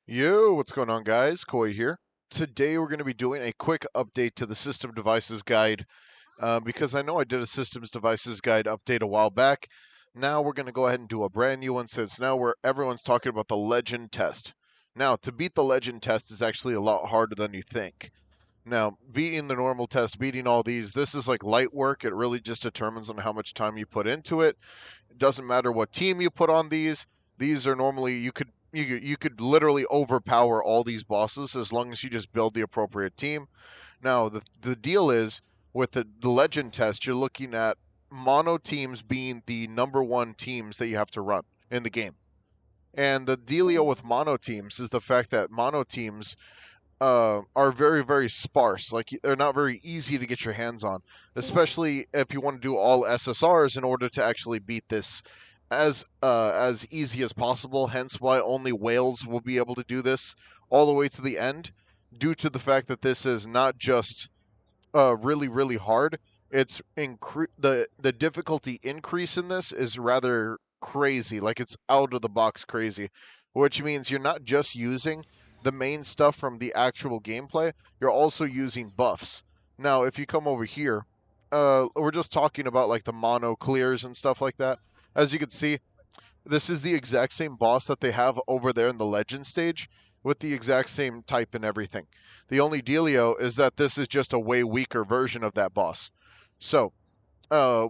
Yo, what's going on, guys? Koi here. Today we're going to be doing a quick update to the System Devices Guide because I know I did a Systems Devices Guide update a while back. Now we're going to go ahead and do a brand new one since now everyone's talking about the Legend test. Now, to beat the Legend test is actually a lot harder than you think. Now, beating the normal test, beating all these, this is like light work. It really just determines on how much time you put into it. It doesn't matter what team you put on these. These are normally you could literally overpower all these bosses as long as you just build the appropriate team. Now, the deal is with the legend test, you're looking at mono teams being the number one teams that you have to run in the game. And the dealio with mono teams is the fact that mono teams are very very sparse. Like they're not very easy to get your hands on, especially if you want to do all SSRs in order to actually beat this as easy as possible. Hence, why only whales will be able to do this all the way to the end, due to the fact that this is not just really really hard. The difficulty increase in this is rather crazy. Like it's out of the box crazy, which means you're not just using the main stuff from the actual gameplay. You're also using buffs. Now, if you come over here, we're just talking about like the mono clears and stuff like that. As you can see, this is the exact same boss that they have over there in the legend stage with the exact same type and everything. The only dealio is that this is just a way weaker version of that boss. So, uh,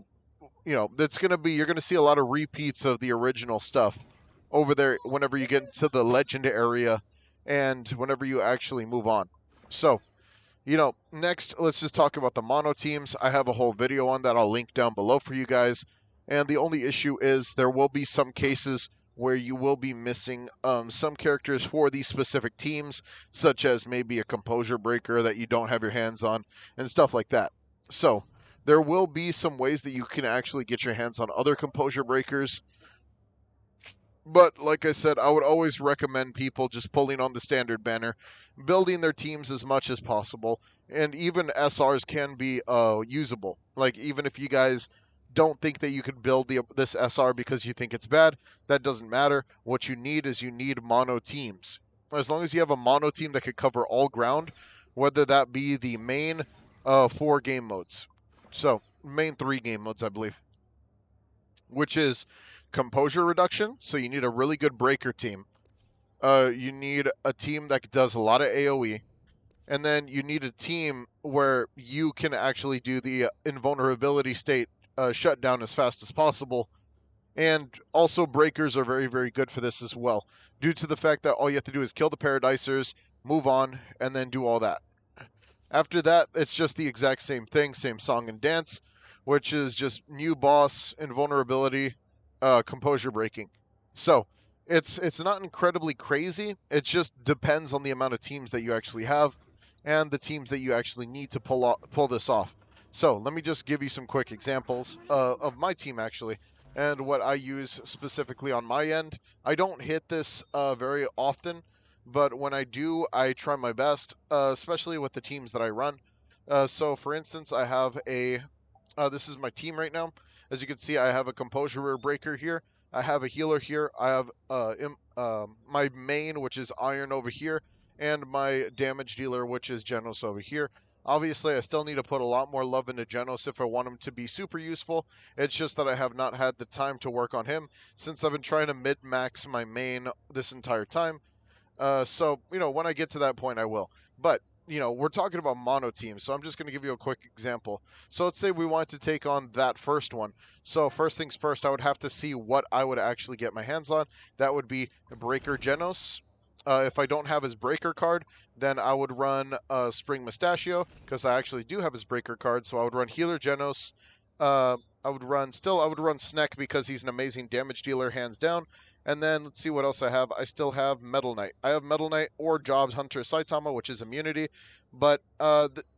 that's going to be, you're going to see a lot of repeats of the original stuff over there whenever you get into the legend area and whenever you actually move on. So, next, let's just talk about the mono teams. I have a whole video on that I'll link down below for you guys. And the only issue is there will be some cases where you will be missing some characters for these specific teams, such as maybe a composure breaker that you don't have your hands on, and stuff like that. So, there will be some ways that you can actually get your hands on other composure breakers, but like I said, I would always recommend people just pulling on the standard banner, building their teams as much as possible, and even SRs can be usable. Like even if you guys don't think that you could build this SR because you think it's bad, that doesn't matter. What you need is you need mono teams. As long as you have a mono team that could cover all ground, whether that be the main four game modes. So main three game modes, I believe, which is composure reduction. So you need a really good breaker team. You need a team that does a lot of AOE, and then you need a team where you can actually do the invulnerability state shutdown as fast as possible. And also, breakers are very, very good for this as well, due to the fact that all you have to do is kill the paradisers, move on, and then do all that. After that, it's just the exact same thing, same song and dance, which is just new boss, invulnerability, composure breaking. So it's not incredibly crazy. It just depends on the amount of teams that you actually have and the teams that you actually need to pull this off. So let me just give you some quick examples of my team actually and what I use specifically on my end. I don't hit this very often, but when I do, I try my best, especially with the teams that I run. So, for instance, I have a. This is my team right now. As you can see, I have a composure breaker here. I have a healer here. I have my main, which is Iron over here, and my damage dealer, which is Genos over here. Obviously, I still need to put a lot more love into Genos if I want him to be super useful. It's just that I have not had the time to work on him since I've been trying to mid-max my main this entire time. So, when I get to that point, I will. But, we're talking about mono teams, so I'm just going to give you a quick example. So let's say we want to take on that first one. So first things first, I would have to see what I would actually get my hands on. That would be Breaker Genos. If I don't have his Breaker card, then I would run Spring Mustachio, because I actually do have his Breaker card, so I would run Healer Genos. I would run Sneck because he's an amazing damage dealer, hands down. And then let's see what else I have. I still have Metal Knight. I have Metal Knight or Job Hunter Saitama, which is immunity. But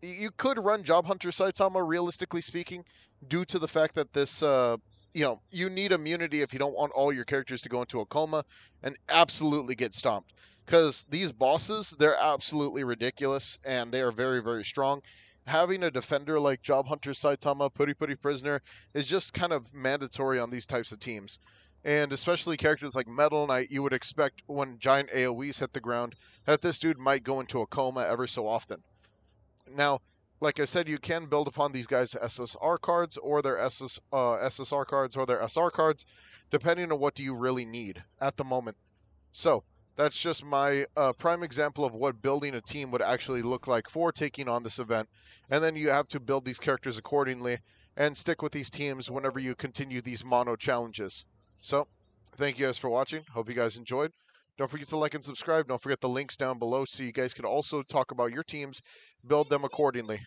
you could run Job Hunter Saitama, realistically speaking, due to the fact that this, you need immunity if you don't want all your characters to go into a coma and absolutely get stomped. Because these bosses, they're absolutely ridiculous and they are very, very strong. Having a defender like Job Hunter Saitama, Puri Puri Prisoner, is just kind of mandatory on these types of teams. And especially characters like Metal Knight, you would expect when giant AoEs hit the ground that this dude might go into a coma ever so often. Now, like I said, you can build upon these guys' SSR cards or their SSR cards or their SR cards, depending on what do you really need at the moment. So that's just my prime example of what building a team would actually look like for taking on this event. And then you have to build these characters accordingly and stick with these teams whenever you continue these mono challenges. So thank you guys for watching. Hope you guys enjoyed. Don't forget to like and subscribe. Don't forget the links down below so you guys can also talk about your teams, build them accordingly.